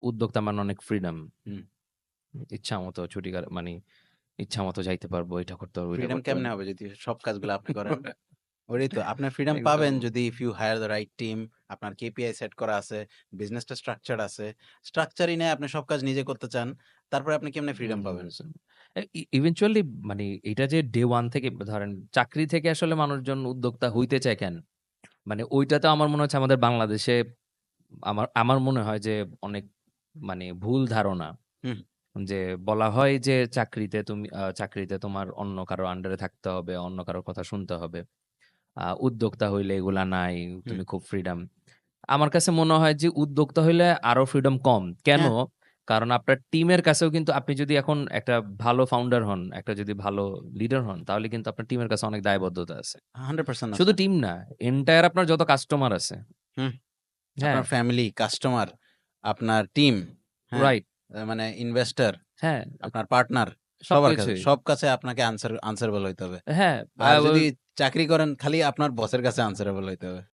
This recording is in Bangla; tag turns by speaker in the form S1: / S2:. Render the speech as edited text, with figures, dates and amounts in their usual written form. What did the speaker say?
S1: উদ্যোক্তা মানে অনেক ফ্রিডম।
S2: হুম।
S1: ইচ্ছামতো মানে ইচ্ছামতো যাইতে পারবো, এটা করতে পারবো, ওইটা
S2: ফ্রিডম
S1: করতে
S2: কেমনে
S1: পারবো।
S2: হবে যদি সব কাজগুলো আপনি করেন? ওটাই তো। আপনার ফ্রিডম
S1: একদম।
S2: পাবেন যদি if you hire the right team, আপনার কেপিআই সেট করা আছে, বিজনেসটা স্ট্রাকচারড আছে। স্ট্রাকচারই নাই, আপনি সব কাজ নিজে করতে চান। তারপরে আপনি কেমনে ফ্রিডম পাবেন?
S1: ইভেনচুয়ালি মানে এটা যে ডে 1 থেকে ধরেন চাকরি থেকে আসলে মানুষজন উদ্যোক্তা হইতে চায় কেন? মানে ওইটাতে আমার মনে হচ্ছে আমাদের বাংলাদেশে আমার আমার মনে হয় যে অনেক মানে ভুল ধারণা।
S2: হুম,
S1: যে বলা হয় যে চাকরিতে তোমার অন্য কারো আন্ডারে থাকতে হবে, অন্য কারো কথা শুনতে হবে। উদ্যোক্তা হইলে এগুলা নাই,
S2: হুম।
S1: তুমি খুব ফ্রিডম। আমার কাছে মনে হয় যে উদ্যোক্তা হইলে আরো ফ্রিডম কম। কেন?
S2: হ্যাঁ,
S1: কারণ আপনার টিমের কাছেও কিন্তু আপনি যদি এখন একটা ভালো ফাউন্ডার হন, একটা যদি ভালো লিডার হন, তাহলে কিন্তু আপনার টিমের কাছে অনেক দায়বদ্ধতা আছে।
S2: 100%
S1: শুধু
S2: আছে।
S1: টিম না, এন্টায়ার আপনার যত কাস্টমার আছে,
S2: হুম।
S1: হ্যাঁ?
S2: আপনার ফ্যামিলি, কাস্টমার, আপনার টিম, হ্যাঁ?
S1: রাইট,
S2: মানে ইনভেস্টর,
S1: হ্যাঁ,
S2: আপনার পার্টনার, সবার কাছে,
S1: সবকিছুই।
S2: সব কাছে আপনাকে আনসারেবল হইতে হবে।
S1: হ্যাঁ,
S2: আর
S1: ওই
S2: যদি চাকরি করেন খালি আপনার বসের কাছে আনসারেবল হইতে হবে।